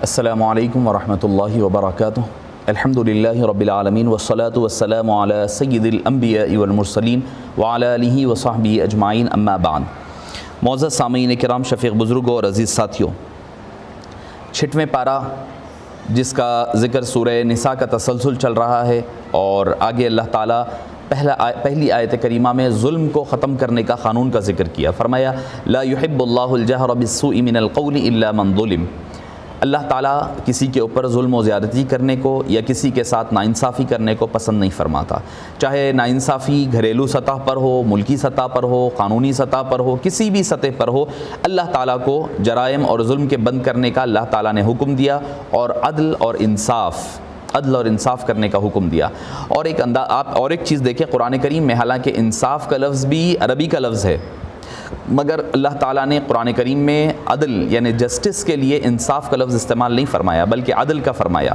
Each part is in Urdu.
السلام علیکم ورحمۃ اللہ وبرکاتہ۔ الحمدللہ رب العالمین والصلاة والسلام علی سید الانبیاء والمرسلین وعلی آلہ وصحبہ اجمعین، اما بعد۔ معزز سامعین کرام، شفیق بزرگوں اور عزیز ساتھیوں، 6واں پارہ جس کا ذکر سورہ نساء کا تسلسل چل رہا ہے، اور آگے اللہ تعالیٰ پہلی آیت کریمہ میں ظلم کو ختم کرنے کا قانون کا ذکر کیا۔ فرمایا لا يحب اللہ الجہر بالسوء من القول الا من ظلم۔ اللہ تعالیٰ کسی کے اوپر ظلم و زیادتی کرنے کو یا کسی کے ساتھ ناانصافی کرنے کو پسند نہیں فرماتا، چاہے ناانصافی گھریلو سطح پر ہو، ملکی سطح پر ہو، قانونی سطح پر ہو، کسی بھی سطح پر ہو۔ اللہ تعالیٰ کو جرائم اور ظلم کے بند کرنے کا اللہ تعالیٰ نے حکم دیا، اور عدل اور انصاف کرنے کا حکم دیا۔ اور ایک چیز دیکھیں، قرآن کریم میں حالانکہ انصاف کا لفظ بھی عربی کا لفظ ہے، مگر اللہ تعالیٰ نے قرآن کریم میں عدل یعنی جسٹس کے لیے انصاف کا لفظ استعمال نہیں فرمایا، بلکہ عدل کا فرمایا۔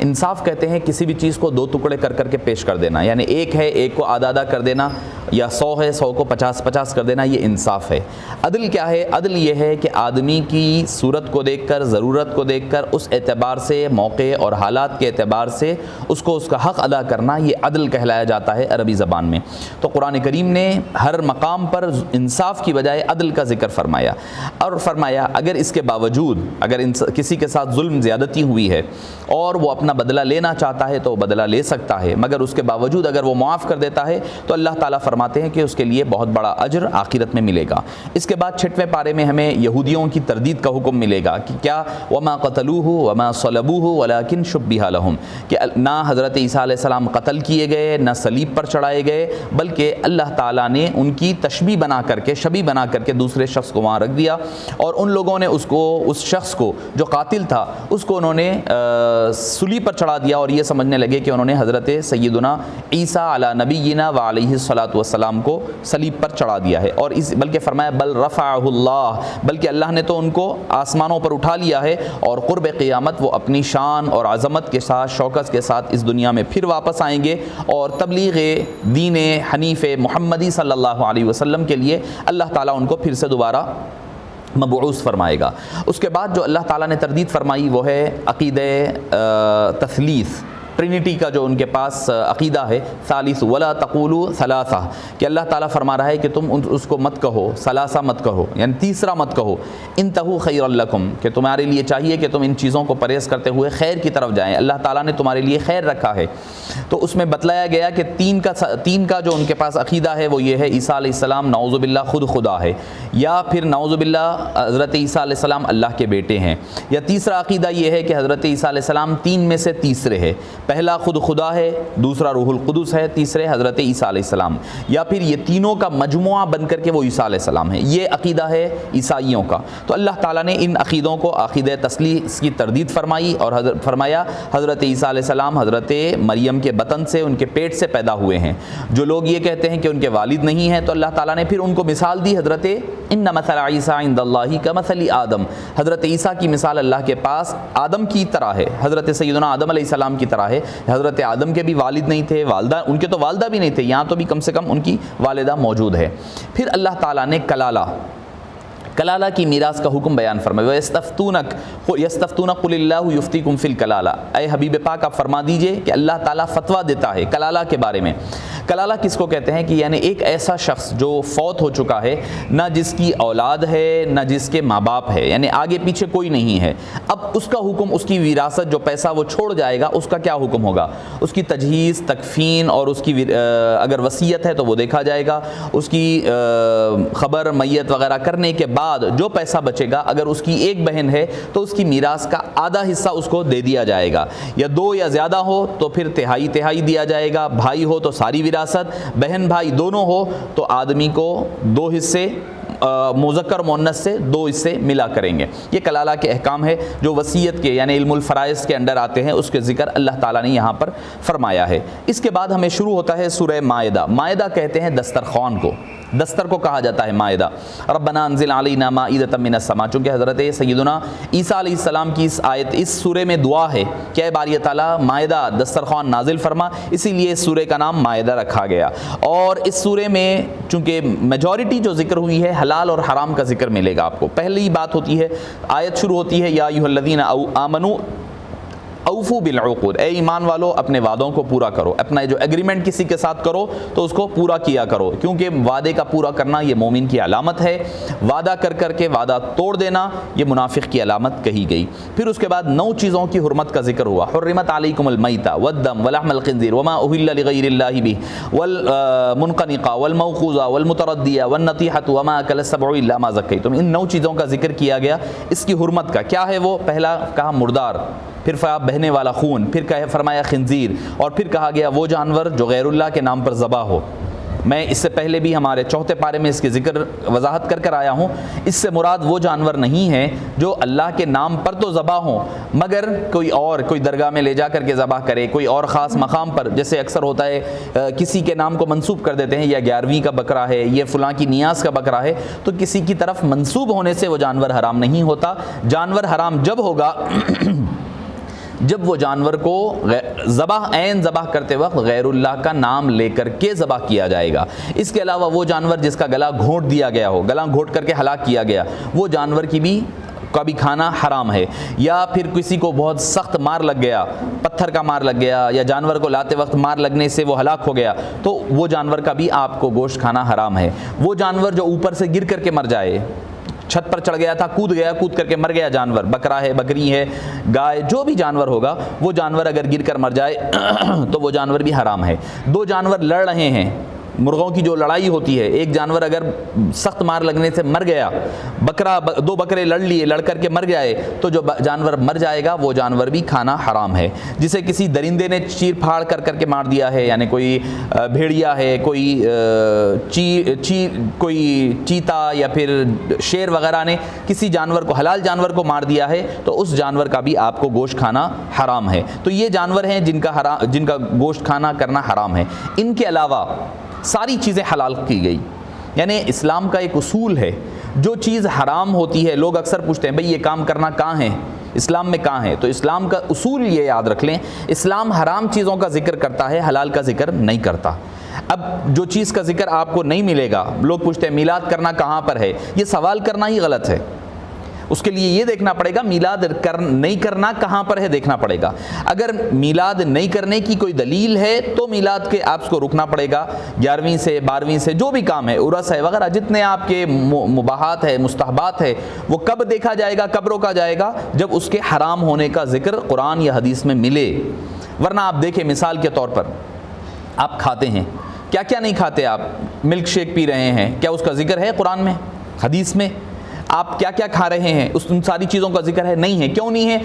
انصاف کہتے ہیں کسی بھی چیز کو 2 ٹکڑے کر کے پیش کر دینا، یعنی ایک ہے ایک کو آدھا کر دینا، یا 100 ہے 100 کو 50 کر دینا، یہ انصاف ہے۔ عدل کیا ہے؟ عدل یہ ہے کہ آدمی کی صورت کو دیکھ کر، ضرورت کو دیکھ کر، اس اعتبار سے، موقع اور حالات کے اعتبار سے اس کو اس کا حق ادا کرنا، یہ عدل کہلایا جاتا ہے عربی زبان میں۔ تو قرآن کریم نے ہر مقام پر انصاف کی بجائے عدل کا ذکر فرمایا، اور فرمایا اگر اس کے باوجود اگر کسی کے ساتھ ظلم زیادتی ہوئی ہے اور وہ اپنا بدلہ لینا چاہتا ہے تو وہ بدلہ لے سکتا ہے، مگر اس کے باوجود اگر وہ معاف کر دیتا ہے تو اللہ تعالیٰ فرماتے ہیں کہ اس کے لیے بہت بڑا اجر آخرت میں ملے گا۔ اس کے بعد 6ویں پارے میں ہمیں یہودیوں کی تردید کا حکم ملے گا کہ کیا وما قتلوہ وما صلبوہ ولکن شبہ لہم، کہ نہ حضرت عیسیٰ علیہ السلام قتل کیے گئے، نہ صلیب پر چڑھائے گئے، بلکہ اللہ تعالیٰ نے ان کی تشبیہ بنا کر کے دوسرے شخص کو وہاں رکھ دیا، اور ان لوگوں نے اس شخص کو جو قاتل تھا اس کو انہوں نے صلیب پر چڑھا دیا، اور یہ سمجھنے لگے کہ انہوں نے حضرت سیدنا عیسیٰ علی نبینا و علیہ الصلاۃ والسلام کو صلیب پر چڑھا دیا ہے، اور بلکہ فرمایا بل رفعہ اللہ، بلکہ اللہ نے تو ان کو آسمانوں پر اٹھا لیا ہے، اور قرب قیامت وہ اپنی شان اور عظمت کے ساتھ، شوکت کے ساتھ اس دنیا میں پھر واپس آئیں گے، اور تبلیغ دین حنیف محمدی صلی اللہ علیہ وسلم کے لیے اللہ تعالیٰ ان کو پھر سے دوبارہ مبعوث فرمائے گا۔ اس کے بعد جو اللہ تعالیٰ نے تردید فرمائی وہ ہے عقیدہ تثلیث، ٹرینٹی کا جو ان کے پاس عقیدہ ہے، ثالث ولا تقولوا ثلاثہ، کہ اللہ تعالیٰ فرما رہا ہے کہ تم اس کو مت کہو، ثلاثہ مت کہو، یعنی تیسرا مت کہو، انتہوا خیر لکم، کہ تمہارے لیے چاہیے کہ تم ان چیزوں کو پرہیز کرتے ہوئے خیر کی طرف جائیں، اللہ تعالیٰ نے تمہارے لیے خیر رکھا ہے۔ تو اس میں بتلایا گیا کہ تین کا جو ان کے پاس عقیدہ ہے وہ یہ ہے عیسیٰ علیہ السلام نعوذ باللہ خود خدا ہے، یا پھر نعوذ باللہ حضرت عیسیٰ علیہ السلام اللہ کے بیٹے ہیں، یا تیسرا عقیدہ یہ ہے کہ حضرت عیسیٰ علیہ السلام 3 میں سے تیسرے ہے، پہلا خود خدا ہے، دوسرا روح القدس ہے، تیسرے حضرت عیسیٰ علیہ السلام، یا پھر یہ تینوں کا مجموعہ بن کر کے وہ عیسیٰ علیہ السلام ہے۔ یہ عقیدہ ہے عیسائیوں کا۔ تو اللہ تعالیٰ نے ان عقیدوں کو عقیدہ تثلیث کی تردید فرمائی، اور فرمایا حضرت عیسیٰ علیہ السلام حضرت مریم کے بطن سے، ان کے پیٹ سے پیدا ہوئے ہیں۔ جو لوگ یہ کہتے ہیں کہ ان کے والد نہیں ہیں، تو اللہ تعالیٰ نے پھر ان کو مثال دی، حضرت ان مثل عیسیٰ عند اللہ کمثل آدم، حضرت عیسیٰ کی مثال اللہ کے پاس آدم کی طرح ہے، حضرت سیدنا آدم علیہ السلام کی طرح ہے۔ حضرت آدم کے بھی والد نہیں تھے، والدہ ان کے تو والدہ بھی نہیں تھے، یہاں تو بھی کم سے کم ان کی والدہ موجود ہے۔ پھر اللہ تعالیٰ نے کلالہ کی میراث کا حکم بیان فرمایا، یستفتونک قل اللہ یفتیکم فی الکلالہ، اے حبیب پاک آپ فرما دیجئے کہ اللہ تعالیٰ فتویٰ دیتا ہے کلالہ کے بارے میں۔ کلالہ کس کو کہتے ہیں؟ کہ یعنی ایک ایسا شخص جو فوت ہو چکا ہے، نہ جس کی اولاد ہے نہ جس کے ماں باپ ہے، یعنی آگے پیچھے کوئی نہیں ہے، اب اس کا حکم، اس کی وراثت جو پیسہ وہ چھوڑ جائے گا اس کا کیا حکم ہوگا؟ اس کی تجہیز، تکفین، اور اس کی اگر وصیت ہے تو وہ دیکھا جائے گا، اس کی خبر میت وغیرہ کرنے کے بعد جو پیسہ بچے گا، اگر اس کی ایک بہن ہے تو اس کی میراث کا آدھا حصہ اس کو دے دیا جائے گا، یا 2 یا زیادہ ہو تو پھر تہائی دیا جائے گا، بھائی ہو تو ساری وراثت، بہن بھائی دونوں ہو تو آدمی کو 2 حصے مذکر مؤنث سے 2 حصے ملا کریں گے۔ یہ کلالہ کے احکام ہے جو وصیت کے یعنی علم الفرائض کے اندر آتے ہیں، اس کے ذکر اللہ تعالیٰ نے یہاں پر فرمایا ہے۔ اس کے بعد ہمیں شروع ہوتا ہے سورہ مائدہ۔ مائدہ کہتے ہیں دسترخوان کو، دستر کو کہا جاتا ہے مائدہ. ربنا انزل علینا مائدۃ من السماء، چونکہ حضرت سیدنا عیسیٰ علیہ السلام کی اس آیت اس سورے میں دعا ہے کہ اے باری تعالیٰ مائدہ دسترخوان نازل فرما، اسی لیے اس سورے کا نام مائدہ رکھا گیا. اور اس سورے میں چونکہ میجورٹی جو ذکر ہوئی ہے حلال اور حرام کا ذکر ملے گا آپ کو. پہلی بات ہوتی ہے، آیت شروع ہوتی ہے یا ایھا الذین آمنوا اوفو بالعقود، اے ایمان والو اپنے وعدوں کو پورا کرو، اپنا جو ایگریمنٹ کسی کے ساتھ کرو تو اس کو پورا کیا کرو، کیونکہ وعدے کا پورا کرنا یہ مومن کی علامت ہے. وعدہ کر کر کے وعدہ توڑ دینا یہ منافق کی علامت کہی گئی. پھر اس کے بعد 9 چیزوں کی حرمت کا ذکر ہوا. حرمت علیکم المیتۃ والدم ولحم الخنزیر وما اہل لغیر اللہ بہ والمنقنقۃ والموقوذۃ والمتردیہ والنطیحۃ وما اکل السبع الا ما ذکیتم. ان 9 چیزوں کا ذکر کیا گیا. اس کی حرمت کا کیا ہے وہ؟ پہلا کہا مردار، پھر بہنے والا خون، پھر فرمایا خنزیر، اور پھر کہا گیا وہ جانور جو غیر اللہ کے نام پر ذبح ہو. میں اس سے پہلے بھی ہمارے 4تھے پارے میں اس کی ذکر وضاحت کر آیا ہوں. اس سے مراد وہ جانور نہیں ہیں جو اللہ کے نام پر تو ذبح ہوں مگر کوئی درگاہ میں لے جا کر کے ذبح کرے، کوئی اور خاص مقام پر، جیسے اکثر ہوتا ہے کسی کے نام کو منسوب کر دیتے ہیں، یا 11ویں کا بکرا ہے، یہ فلاں کی نیاز کا بکرا ہے، تو کسی کی طرف منسوب ہونے سے وہ جانور حرام نہیں ہوتا. جانور حرام جب ہوگا جب وہ جانور کو عین ذبح کرتے وقت غیر اللہ کا نام لے کر کے ذبح کیا جائے گا. اس کے علاوہ وہ جانور جس کا گلا گھونٹ دیا گیا ہو، گلا گھونٹ کر کے ہلاک کیا گیا، وہ جانور کی بھی بھی کھانا حرام ہے. یا پھر کسی کو بہت سخت مار لگ گیا، پتھر کا مار لگ گیا، یا جانور کو لاتے وقت مار لگنے سے وہ ہلاک ہو گیا، تو وہ جانور کا بھی آپ کو گوشت کھانا حرام ہے. وہ جانور جو اوپر سے گر کر کے مر جائے، چھت پر چڑھ گیا تھا، کود کر کے مر گیا جانور، بکرا ہے، بکری ہے، گائے، جو بھی جانور ہوگا، وہ جانور اگر گر کر مر جائے تو وہ جانور بھی حرام ہے. 2 جانور لڑ رہے ہیں، مرغوں کی جو لڑائی ہوتی ہے، ایک جانور اگر سخت مار لگنے سے مر گیا، 2 بکرے لڑ لیے، لڑ کر کے مر گئے، تو جو جانور مر جائے گا وہ جانور بھی کھانا حرام ہے. جسے کسی درندے نے چیر پھاڑ کر کے مار دیا ہے، یعنی کوئی بھیڑیا ہے، کوئی چیتا یا پھر شیر وغیرہ نے کسی جانور کو، حلال جانور کو مار دیا ہے، تو اس جانور کا بھی آپ کو گوشت کھانا حرام ہے. تو یہ جانور ہیں جن کا گوشت کھانا کرنا حرام ہے. ان کے علاوہ ساری چیزیں حلال کی گئی. یعنی اسلام کا ایک اصول ہے، جو چیز حرام ہوتی ہے، لوگ اکثر پوچھتے ہیں بھئی یہ کام کرنا کہاں ہے، اسلام میں کہاں ہے؟ تو اسلام کا اصول یہ یاد رکھ لیں، اسلام حرام چیزوں کا ذکر کرتا ہے، حلال کا ذکر نہیں کرتا. اب جو چیز کا ذکر آپ کو نہیں ملے گا، لوگ پوچھتے ہیں میلاد کرنا کہاں پر ہے، یہ سوال کرنا ہی غلط ہے. اس کے لیے یہ دیکھنا پڑے گا میلاد نہیں کرنا کہاں پر ہے، دیکھنا پڑے گا. اگر میلاد نہیں کرنے کی کوئی دلیل ہے تو میلاد کے آپ کو رکنا پڑے گا. 11ویں سے 12ویں سے جو بھی کام ہے، عرس ہے وغیرہ، جتنے آپ کے مباحات ہے، مستحبات ہے، وہ کب دیکھا جائے گا، کب روکا جائے گا؟ جب اس کے حرام ہونے کا ذکر قرآن یا حدیث میں ملے. ورنہ آپ دیکھیں مثال کے طور پر آپ کھاتے ہیں، کیا کیا نہیں کھاتے، آپ ملک شیک پی رہے ہیں، کیا اس کا ذکر ہے قرآن میں، حدیث میں؟ آپ کیا کیا کھا رہے ہیں، ان ساری چیزوں کا ذکر ہے؟ نہیں ہے. کیوں نہیں ہے؟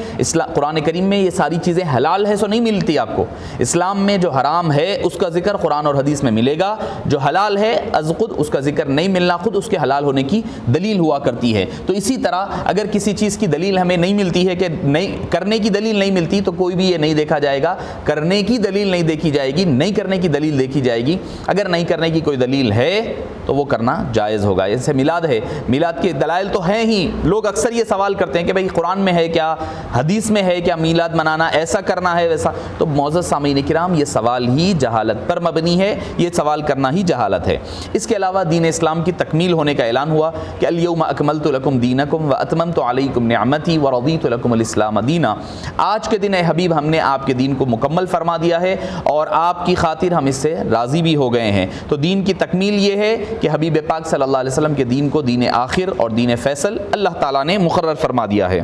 قرآن کریم میں یہ ساری چیزیں حلال ہے سو نہیں ملتی آپ کو. اسلام میں جو حرام ہے اس کا ذکر قرآن اور حدیث میں ملے گا، جو حلال ہے از خود اس کا ذکر نہیں ملنا، خود اس کے حلال ہونے کی دلیل ہوا کرتی ہے. تو اسی طرح اگر کسی چیز کی دلیل ہمیں نہیں ملتی ہے، کہ نہیں کرنے کی دلیل نہیں ملتی، تو کوئی بھی یہ نہیں دیکھا جائے گا، کرنے کی دلیل نہیں دیکھی جائے گی، نہیں کرنے کی دلیل دیکھی جائے گی. اگر نہیں کرنے کی کوئی دلیل ہے تو وہ کرنا جائز ہوگا. جیسے میلاد ہے، میلاد کے دلائل تو ہیں ہی. لوگ اکثر یہ سوال کرتے ہیں کہ بھئی قرآن میں ہے کیا، حدیث میں ہے کیا میلاد منانا، ایسا کرنا ہے ویسا؟ تو معزز سامعین کرام، یہ سوال ہی جہالت پر مبنی ہے، یہ سوال کرنا ہی جہالت ہے. اس کے علاوہ دین اسلام کی تکمیل ہونے کا اعلان ہوا کہ الیوم اکملت لکم دینکم واتممت علیکم نعمتی ورضیت لکم الاسلام دینا. آج کے دن اے حبیب ہم نے آپ کے دین کو مکمل فرما دیا ہے اور آپ کی خاطر ہم اس سے راضی بھی ہو گئے ہیں. تو دین کی تکمیل یہ ہے کہ حبیب پاک صلی اللہ علیہ وسلم کے دین کو دین آخر اور دین فیصل اللہ تعالیٰ نے مقرر فرما دیا ہے.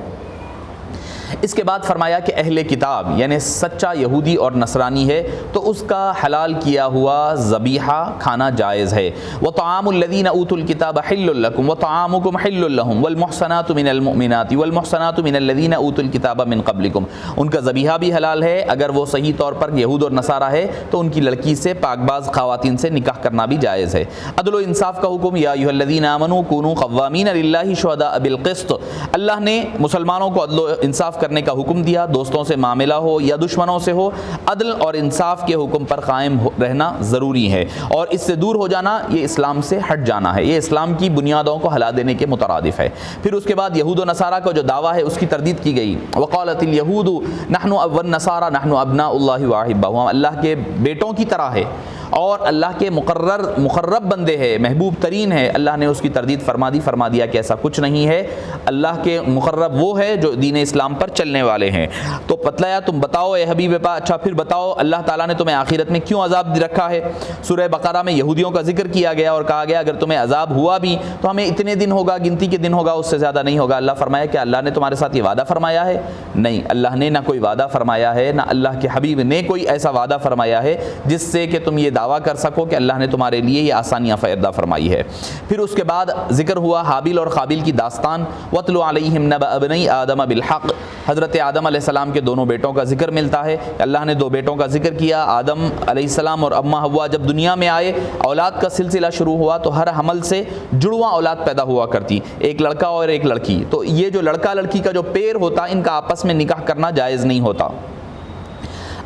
اس کے بعد فرمایا کہ اہل کتاب یعنی سچا یہودی اور نصرانی ہے تو اس کا حلال کیا ہوا ذبیحہ کھانا جائز ہے. وطعام الذین اوتوا الکتاب حل لکم وطعامکم حل لہم والمحصنات من المؤمنات والمحصنات من الذین اوتوا الکتاب من قبلکم. ان کا ذبیحہ بھی حلال ہے اگر وہ صحیح طور پر یہود اور نصارہ ہے تو ان کی لڑکی سے پاک باز خواتین سے نکاح کرنا بھی جائز ہے. عدل و انصاف کا حکم، یا ایھا الذین آمنوا کونوا قوامین للہ شہداء بالقسط. اللہ نے مسلمانوں کو عدل و انصاف انصاف کرنے کا حکم دیا، دوستوں سے معاملہ ہو یا دشمنوں سے ہو، عدل اور انصاف کے حکم پر قائم رہنا ضروری ہے، اور اس سے دور ہو جانا یہ اسلام سے ہٹ جانا ہے، یہ اسلام کی بنیادوں کو ہلا دینے کے مترادف ہے۔ پھر اس کے بعد یہود و نصارہ کا جو دعویٰ ہے اس کی تردید کی گئی، وقالت الیہود نحن والنصارى نحن ابناء اللہ واحبہ، ہم اللہ کے بیٹوں کی طرح ہے اور اللہ کے مقرب بندے ہیں، محبوب ترین ہے۔ اللہ نے اس کی تردید فرما دیا کہ ایسا کچھ نہیں ہے، اللہ کے مقرب وہ ہے جو دین اسلام پر چلنے والے ہیں۔ تو بتلایا تم بتاؤ اے حبیب پاک، اچھا پھر بتاؤ اللہ تعالیٰ نے تمہیں آخرت میں کیوں عذاب دے رکھا ہے؟ سورہ بقرہ میں یہودیوں کا ذکر کیا گیا اور کہا گیا اگر تمہیں عذاب ہوا بھی تو ہمیں اتنے دن ہوگا، گنتی کے دن ہوگا، اس سے زیادہ نہیں ہوگا۔ اللہ فرمایا کہ اللہ نے تمہارے ساتھ یہ وعدہ فرمایا ہے؟ نہیں، اللہ نے نہ کوئی وعدہ فرمایا ہے، نہ اللہ کے حبیب نے کوئی ایسا وعدہ فرمایا ہے جس سے کہ تم یہ دعویٰ کر سکو کہ اللہ نے تمہارے لیے یہ آسانیاں پیدا فرمائی ہے۔ پھر اس کے بعد ذکر ہوا حابیل اور قابیل کی داستان، وَاتْلُ عَلَيْهِمْ نَبَأَ ابْنَيْ آدَمَ بِالْحَقِّ، حضرت آدم علیہ السلام کے دونوں بیٹوں کا ذکر ملتا ہے۔ اللہ نے دو بیٹوں کا ذکر کیا، آدم علیہ السلام اور اماں حوا جب دنیا میں آئے، اولاد کا سلسلہ شروع ہوا تو ہر حمل سے جڑواں اولاد پیدا ہوا کرتی، ایک لڑکا اور ایک لڑکی۔ تو یہ جو لڑکا لڑکی کا جو پیر ہوتا، ان کا آپس میں نکاح کرنا جائز نہیں ہوتا۔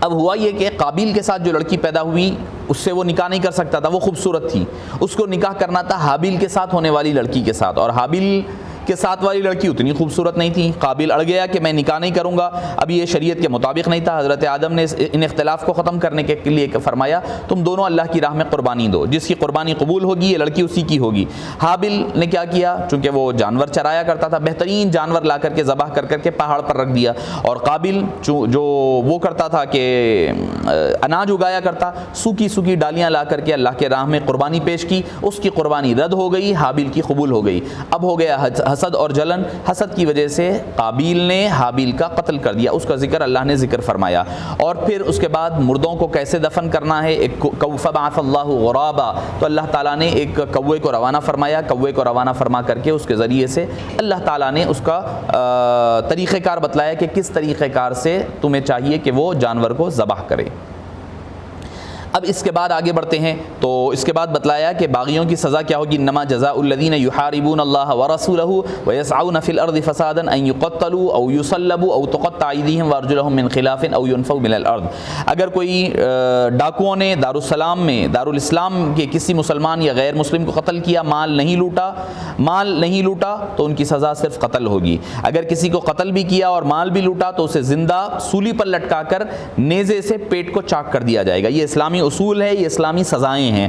اب ہوا یہ کہ قابیل کے ساتھ جو لڑکی پیدا ہوئی اس سے وہ نکاح نہیں کر سکتا تھا، وہ خوبصورت تھی، اس کو نکاح کرنا تھا حابیل کے ساتھ ہونے والی لڑکی کے ساتھ، اور حابیل کے ساتھ والی لڑکی اتنی خوبصورت نہیں تھی۔ قابیل اڑ گیا کہ میں نکاح نہیں کروں گا، اب یہ شریعت کے مطابق نہیں تھا۔ حضرت آدم نے ان اختلاف کو ختم کرنے کے لیے فرمایا تم دونوں اللہ کی راہ میں قربانی دو، جس کی قربانی قبول ہوگی یہ لڑکی اسی کی ہوگی۔ حابیل نے کیا کیا؟ چونکہ وہ جانور چرایا کرتا تھا، بہترین جانور لا کر کے ذبح کر کے پہاڑ پر رکھ دیا، اور قابیل جو وہ کرتا تھا کہ اناج اگایا کرتا، سوکھی ڈالیاں لا کر کے اللہ کے راہ میں قربانی پیش کی، اس کی قربانی رد ہو گئی، حابیل کی قبول ہو گئی۔ اب ہو گیا حسد اور جلن، حسد کی وجہ سے قابیل نے حابیل کا قتل کر دیا، اس کا ذکر اللہ نے ذکر فرمایا۔ اور پھر اس کے بعد مردوں کو کیسے دفن کرنا ہے، ایک فبعث اللہ غرابا، تو اللہ تعالیٰ نے ایک کوے کو روانہ فرمایا، کوے کو روانہ فرما کر کے اس کے ذریعے سے اللہ تعالیٰ نے اس کا طریقہ کار بتلایا کہ کس طریقہ کار سے تمہیں چاہیے کہ وہ جانور کو ذبح کرے۔ اب اس کے بعد آگے بڑھتے ہیں تو اس کے بعد بتلایا کہ باغیوں کی سزا کیا ہوگی، انما جزاء الذین یحاربون اللہ ورسولہ ویسعون فی الارض فسادا ان یقتلوا او یصلبوا او تقطع ایدیہم وارجلہم من خلاف او ینفوا من الارض۔ اگر کوئی ڈاکوؤں نے دارالسلام میں، دارالاسلام کے کسی مسلمان یا غیر مسلم کو قتل کیا، مال نہیں لوٹا تو ان کی سزا صرف قتل ہوگی۔ اگر کسی کو قتل بھی کیا اور مال بھی لوٹا تو اسے زندہ سولی پر لٹکا کر نیزے سے پیٹ کو چاک کر دیا جائے گا۔ یہ اسلامی اصول ہے، یہ اسلامی سزائیں ہیں۔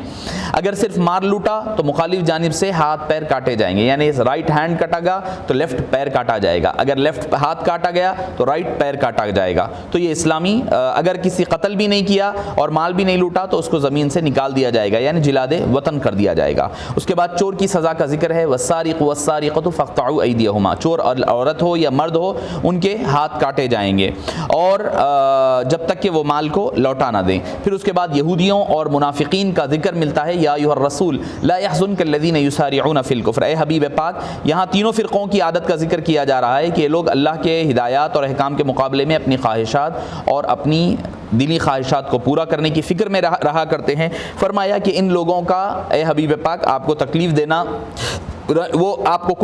اگر صرف مار لوٹا تو مخالف جانب سے ہاتھ پیر کاٹے جائیں گے، یعنی رائٹ ہینڈ کٹا گا تو لیفٹ پیر کاٹا جائے گا، اگر لیفٹ ہاتھ کاٹا گیا تو رائٹ پیر کاٹا جائے گا۔ تو یہ اسلامی، اگر کسی قتل بھی نہیں کیا اور مال بھی نہیں لوٹا تو اس کو زمین سے نکال دیا جائے گا، یعنی جلاد وطن کر دیا جائے گا۔ اس کے بعد چور کی سزا کا ذکر ہے، والسارق والسارقۃ فاقطعوا ایدیہما، چور عورت ہو یا مرد ہو ان کے ہاتھ کاٹے جائیں گے، اور جب تک کہ وہ مال کو لوٹا نہ دیں۔ پھر اس کے بعد یہودیوں اور منافقین کا ذکر ملتا ہے، یا ایھا الرسول لا يحزنک الذین یسارعون فی الکفر، اے حبیب پاک یہاں تینوں فرقوں کی عادت کا ذکر کیا جا رہا ہے کہ یہ لوگ اللہ کے ہدایات اور احکام کے مقابلے میں اپنی خواہشات اور اپنی دلی خواہشات کو پورا کرنے کی فکر میں رہا کرتے ہیں۔ فرمایا کہ ان لوگوں کا اے حبیب پاک آپ کو تکلیف دینا، وہ آپ کو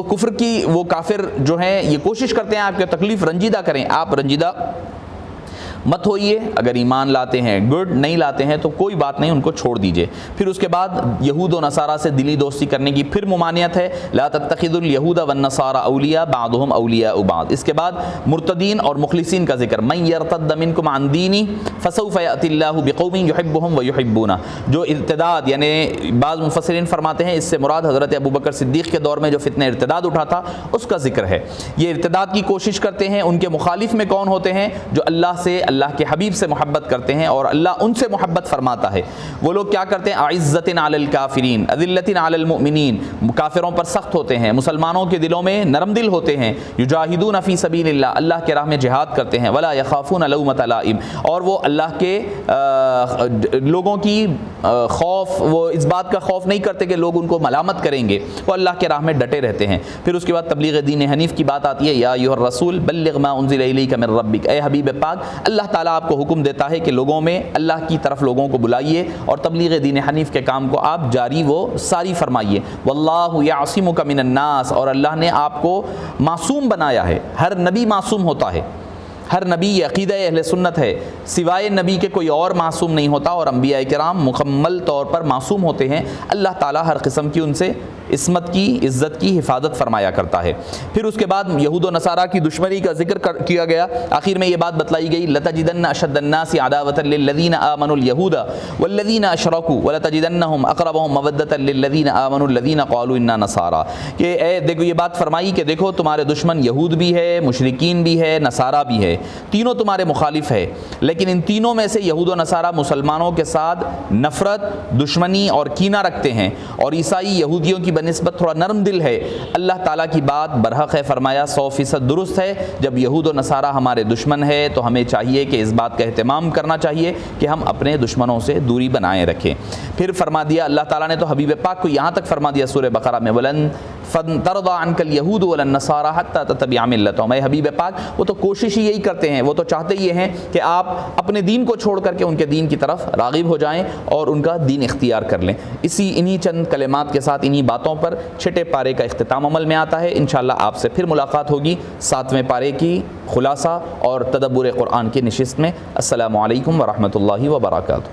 کفر کی وہ کافر جو ہیں یہ کوشش کرتے ہیں آپ کی تکلیف رنجیدہ کریں، آپ رنجیدہ مت ہوئیے۔ اگر ایمان لاتے ہیں گڈ، نہیں لاتے ہیں تو کوئی بات نہیں، ان کو چھوڑ دیجئے۔ پھر اس کے بعد یہود و نصارہ سے دلی دوستی کرنے کی پھر ممانعت ہے، لا تتخذوا اليهود والنصارى اولیاء بعضهم اولیاء بعض۔ اس کے بعد مرتدین اور مخلصین کا ذکر، من یرتد منکم عن دینی فسوف یأتی اللہ بقوم یحبهم ویحبونہ۔ جو ارتداد، یعنی بعض مفسرین فرماتے ہیں اس سے مراد حضرت ابوبکر صدیق کے دور میں جو فتنہ ارتداد اٹھا تھا اس کا ذکر ہے۔ یہ ارتداد کی کوشش کرتے ہیں، ان کے مخالف میں کون ہوتے ہیں؟ جو اللہ کے حبیب سے محبت کرتے ہیں اور اللہ ان سے محبت فرماتا ہے۔ وہ لوگ کیا کرتے ہیں؟ اعزۃ علی الکافرین اذلۃ علی المؤمنین، کافروں پر سخت ہوتے ہیں، مسلمانوں کے دلوں میں نرم دل ہوتے ہیں۔ یجاہدون فی سبیل اللہ، اللہ کے راہ میں جہاد کرتے ہیں۔ ولا یخافون لومۃ لائم، اور وہ اللہ کے لوگوں کی خوف، وہ اس بات کا خوف نہیں کرتے کہ لوگ ان کو ملامت کریں گے، وہ اللہ کے راہ میں ڈٹے رہتے ہیں۔ پھر اس کے بعد تبلیغ دین حنیف کی بات آتی ہے، یا ایھا الرسول بلغ ما انزل الیک من ربک، اے حبیب پاک اللہ اللہ تعالیٰ آپ کو حکم دیتا ہے کہ لوگوں میں اللہ کی طرف لوگوں کو بلائیے اور تبلیغ دین حنیف کے کام کو آپ جاری و ساری فرمائیے. واللہ یعصمک من الناس، اور اللہ نے آپ کو معصوم بنایا ہے. ہر نبی معصوم ہوتا ہے، ہر نبی، یہ عقیدہ اہل سنت ہے، سوائے نبی کے کوئی اور معصوم نہیں ہوتا، اور انبیاء کرام مکمل طور پر معصوم ہوتے ہیں. اللہ تعالیٰ ہر قسم کی ان سے عصمت کی، عزت کی حفاظت فرمایا کرتا ہے. پھر اس کے بعد یہود و نصارہ کی دشمنی کا ذکر کیا گیا. آخر میں یہ بات بتلائی گئی لَتَجِدَنَّ أَشَدَّ النَّاسِ عَدَاوَةً لِلَّذِينَ آمَنُوا الْيَهُودَ وَالَّذِينَ أَشْرَكُوا وَلَتَجِدَنَّهُمْ أَقْرَبَهُمْ مَوَدَّةً لِلَّذِينَ آمَنُوا الَّذِينَ قَالُوا إِنَّا نَصَارَى، کہ اے دیکھو یہ بات فرمائی کہ دیکھو تمہارے دشمن یہود بھی ہے، مشرکین بھی ہے، نصارہ بھی ہے، تینوں تمہارے مخالف ہے، لیکن ان تینوں میں سے یہود و نصارہ مسلمانوں کے ساتھ نفرت، دشمنی اور کینہ رکھتے ہیں، اور عیسائی یہودیوں کی بنسبت تھوڑا نرم دل ہے. اللہ تعالیٰ کی بات برحق ہے، فرمایا 100% درست ہے. جب یہود و نصارہ ہمارے دشمن ہے تو ہمیں چاہیے کہ اس بات کا اہتمام کرنا چاہیے کہ ہم اپنے دشمنوں سے دوری بنائے رکھیں. پھر فرما دیا اللہ تعالیٰ نے تو حبیب پاک کو یہاں تک فرما دیا سورہ بقرہ میں وَلَن تَرْضَىٰ عَنْكَ الْيَهُودُ وَلَا النَّصَارَىٰ حَتَّىٰ تَتَّبِعَ مِلَّتَهُمْ. اے حبیب پاک وہ تو کوشش ہی یہی کرتے ہیں، وہ تو چاہتے یہ ہیں کہ آپ اپنے دین کو چھوڑ کر کے ان کے دین کی طرف راغب ہو جائیں اور ان کا دین اختیار کر لیں. انہی چند کلمات کے ساتھ، انہی باتوں پر چھٹے پارے کا اختتام عمل میں آتا ہے. انشاءاللہ آپ سے پھر ملاقات ہوگی 7ویں پارے کی خلاصہ اور تدبر قرآن کی نشست میں. السلام علیکم ورحمۃ اللہ وبرکاتہ.